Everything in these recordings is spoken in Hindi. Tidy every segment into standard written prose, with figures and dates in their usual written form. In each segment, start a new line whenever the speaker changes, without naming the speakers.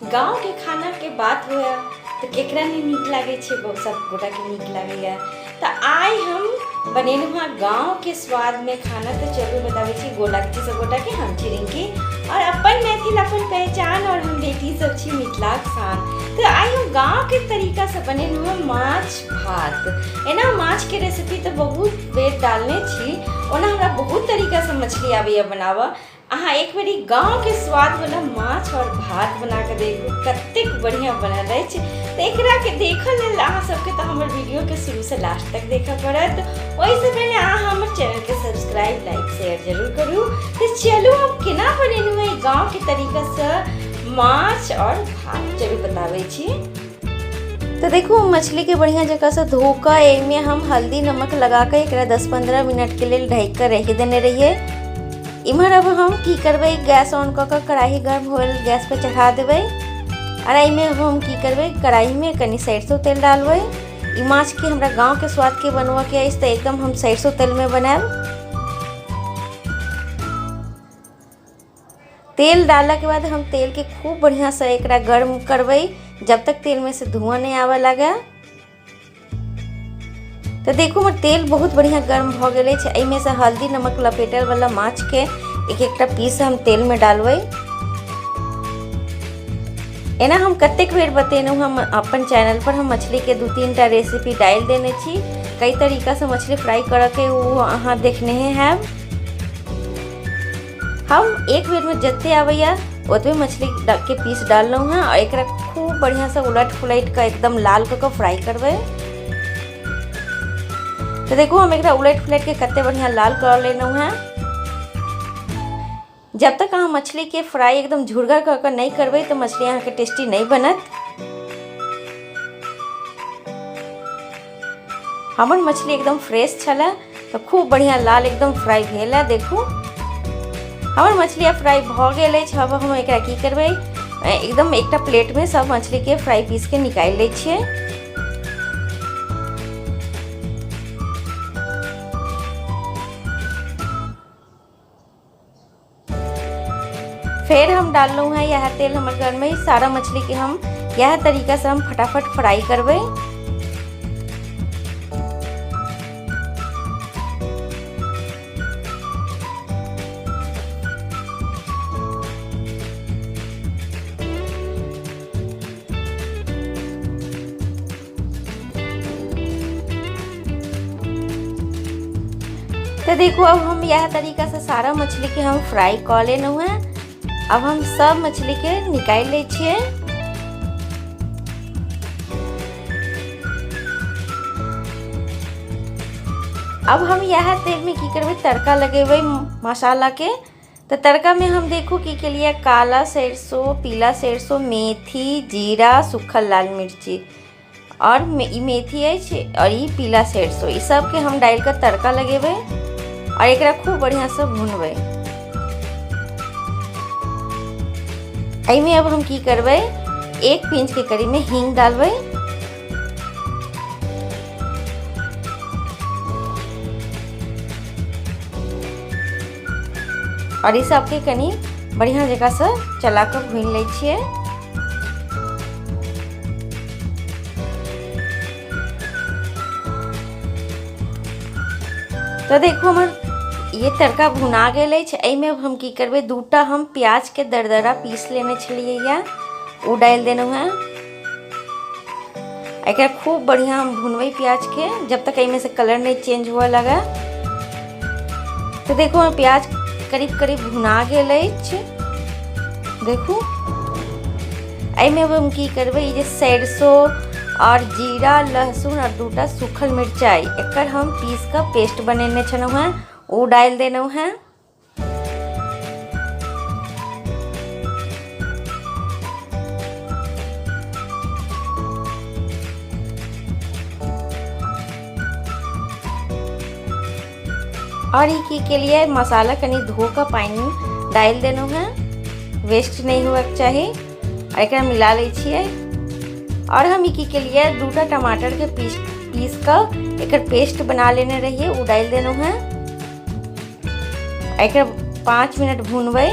गाँव के खाना के बात हुआ तो केकरा नहीं नीक लागे छे, बहुत सब गोटा के नीक लागेगा। तो आई हम बनेलू हाँ गाँव के स्वाद में खाना। तो चलो बतावे छी गोटा के सब गोटा के हम छी रिंकी और अपन मैथिल अपन पहचान और हम बेटी सब छी मिथिलाक शान। तो आई हम गाँव के तरीका से बनेलू हाँ माछ भात। एना माछ के रेसिपी तो बहुत बेर डालने छी, ओना हमरा बहुत तरीका से मछली आवे बनावा। अहाँ एक बारी गाँव के स्वाद वाला माछ और भात बना के देखू, कतेक बढ़िया बनल अछि। तो एकरा के देखल लेल अहाँ सबके तो हमर वीडियो के शुरू से लास्ट तक देखा पड़त। ओहिसे पहले अहाँ हमर चैनल के सब्सक्राइब लाइक शेयर जरूर करू। तो चलू हम केना बनेलू है गाँव के तरीका से माछ और भात जरूर बतावे छी। तो देखो मछली के बढ़िया जगह से धोकर एमे हम हल्दी नमक लगा के एकरा 10-15 मिनट के लिए ढक कर रख देने रहिए। इमहर अब हम की करबे, गैस ऑन क के कढ़ाई गर्म होल गैस पे चढ़ा देवे और एमे हम की करबे कढ़ाई में कनी सरसों तेल डालबे। ई माछ के हमरा गांव के स्वाद के बनवा के इस तो एकदम हम सरसों तेल में बनाएब। तेल डालला के बाद हम तेल के खूब बढ़िया से एकरा गर्म करबे जब तक तेल में से धुआं नहीं आवे लगे। तो देखो मोर तेल बहुत बढ़िया गर्म हो गए। एमे से हल्दी नमक लपेटल वाला माछ के एक एकटा पीस हम तेल में डालबे। एना हम कतेक बेर बतेनु हम अपन चैनल पर हम मछली के 2-3 टा रेसिपी डाल देने छी। कई तरीका से मछली फ्राई कर के वो अहाँ देखने हैं। हम एक बेर में जत्ते आवेया ओतबे मछली के पीस डाल लूँ हैं और एकरा खूब बढ़िया से उलट पुलट कर एकदम लाल करके फ्राई करबे। तो देखो हम एकरा उलट पुलट के कते बढ़िया लाल कर लेना है। जब तक अहाँ मछली के फ्राई एकदम झुरगर करके नहीं करबे तो मछली अहाँ के टेस्टी नहीं बनत। हमर मछली एकदम फ्रेश छला तो खूब बढ़िया लाल एकदम फ्राई भेल है। देखू हमर मछली फ्राई भ गेल अछि। अब हम एकरा की करबे एकदम एकटा प्लेट में सब मछली के फ्राई पीस के निकाल ले छिए। फिर हम डाल लूँ है यह तेल हमारे घर में सारा मछली के हम यह तरीका से हम फटाफट फ्राई करबे। तो देखो अब हम यह तरीका से सारा मछली के हम फ्राई कर लेना है। अब हम सब मछली के निकाल ले छिए। अब हम यह तेल में की करबे तड़का लगेबे मसाला के। तो तड़का में हम देखो की के लिए काला सरसों, पीला सरसों, मेथी, जीरा, सूखल लाल मिर्ची और मेथी है और ये पीला सरसों, ये सब के हम डाल कर तड़का लगेबे और एकरा खूब बढ़िया से भूनबे। एमे अब हम की करबे 1 पिंच के करीब में हींग डालबे और इस सबके कनी बढ़िया जगह से चला कर भून ले छिए। तो देखो हमर ये तड़का भुना गए। एमे हम की करबे 2टा हम प्याज के दरदरा पीस लेने छलिए या वो डाल देना है। एकरा खूब बढ़िया हम भुनबे प्याज के जब तक एमे से कलर नहीं चेंज हुआ लगा। तो देखो हम प्याज करीब करीब भुना गए। देखो एमे हम की करबे ये सरसों और जीरा, लहसुन और 2टा सूखल मिर्चाई एकर हम पीस का पेस्ट बनेने छनो है वो डाल देना है। और ये के लिए मसाला कनी धो का पानी डाल देना है, वेस्ट नहीं हुआ चाहिए। और एक मिला ले छिए और हम ये के लिए 2टा टमाटर के पीस का एक पेस्ट बना लेने रहिए वो डाल देना है। एक 5 मिनट भूनबे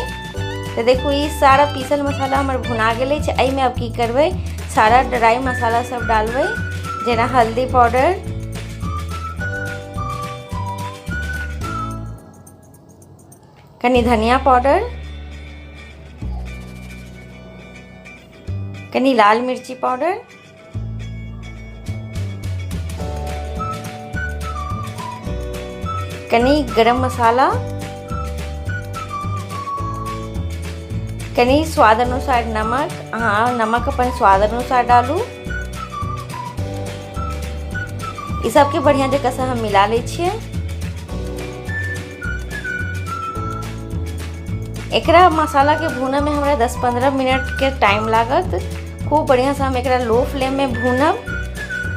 तो देखो ये सारा पीसल मसाला हमार भुना गेल छै। एहिमे अब की करबै, सारा ड्राई मसाला सब डालबै, जेना हल्दी पाउडर, कनी धनिया पाउडर, कनी लाल मिर्ची पाउडर, कनी गरम मसाला, कनी स्वाद अनुसार नमक। हाँ, नमक अपन स्वाद अनुसार डालू। ई सबके बढ़िया जकाँ से हम मिला लै छियै। एकरा मसाला के भूनय में हमरा 10-15 मिनट के टाइम लागत। खूब बढ़िया से हम एकरा लो फ्लेम में भूनब।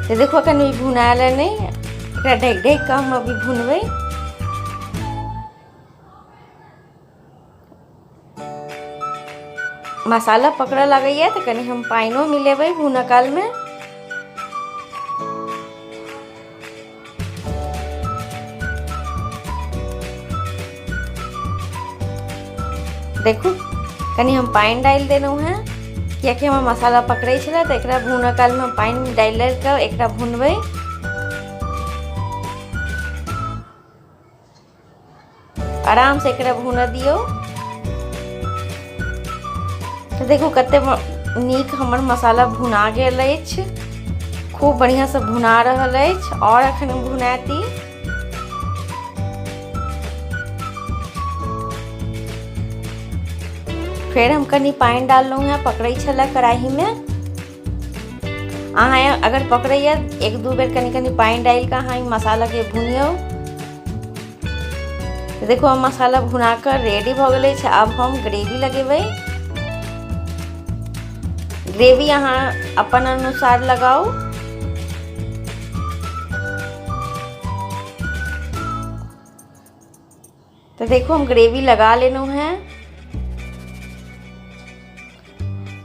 तो देखो अखन भी भुनायल नहीं, एकरा ढक ढक के हम अभी भूनबै। मसाला पकड़ लगैया तो कनी हम पानियो मिलेबै भूनय काल में। देखू कनी हम पानी डाल देलहुँ हैं, कियाकि हम मसाला पकड़े छलै तो एकरा भूनय काल में पानी डाल के एकरा भूनबै। आराम से एकरा भून दियो। तो देखो कते नीक हमर मसाला भुना गेल अछि, खूब बढ़िया से भुना रहल अछि और अखन भुनाती। फिर हम कनी पानी डाललहुँ हैं, पकड़े छला कढ़ाई में। अहाँ अगर पकड़ैया 1-2 बेर कनी कनी पानी डाल के अहाँ मसाला के भुनियो। तो देखो हम मसाला भुना कर रेडी भ गेल छै। अब हम ग्रेवी लगेबै। ग्रेवी अहाँ अपन अनुसार लगाओ। तो देखो हम ग्रेवी लगा लेनु हैं।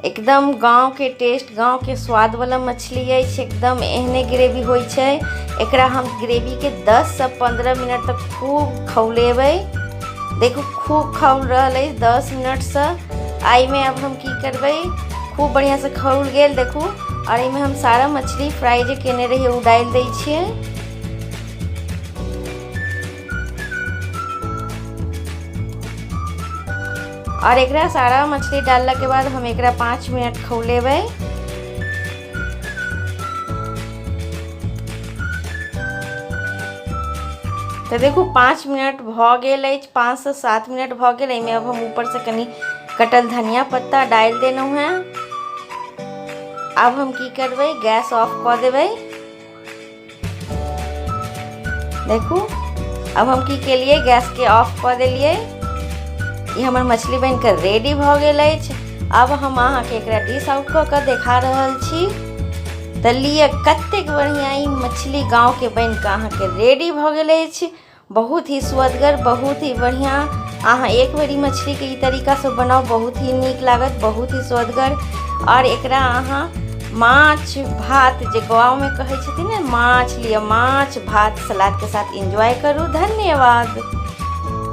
एकदम गांव के टेस्ट, गांव के स्वाद वाला मछली है। एकदम एहने ग्रेवी होई छै। एकरा हम ग्रेवी के 10 से 15 मिनट तक खूब खौलेबै। देखो खूब खौल रहल है 10 मिनट से। आई में अब हम की करबै, खूब बढ़िया से खौल गेल देखू। और इमे हम सारा मछली फ्राई जे केने रहिए उ डाल दै छियै। और एकरा सारा मछली डालला के बाद हम एकरा 5 मिनट खौलेबै। तो देखो 5 मिनट भ गेल अछि, 5 से 7 मिनट भ गेल। एहिमे अब हम ऊपर से कनी कटल धनिया पत्ता डाल देलहुँ हैं। अब हम की करबै, गैस ऑफ कऽ देबै। देखू अब हम की केलिए, गैस के ऑफ कऽ देलिए। ये हमर मछली बन कर रेडी भ गेल अछि। अब हम अहाँ के एकरा डिश आउट कऽ के देखा रहल छी। तो लिए कतेक बढ़िया ई मछली गाँव के बन के अहाँ के रेडी भ गेल अछि। बहुत ही स्वदगर, बहुत ही बढ़िया। अहाँ एक बेरी मछली के ई तरीका से बनाओ, बहुत ही नीक लागत, बहुत ही स्वदगर। और एकरा अहाँ माछ भात जे गाँव में कहै छथिन ने, माछ लिअ, माछ भात सलाद के साथ एंजॉय करू। धन्यवाद।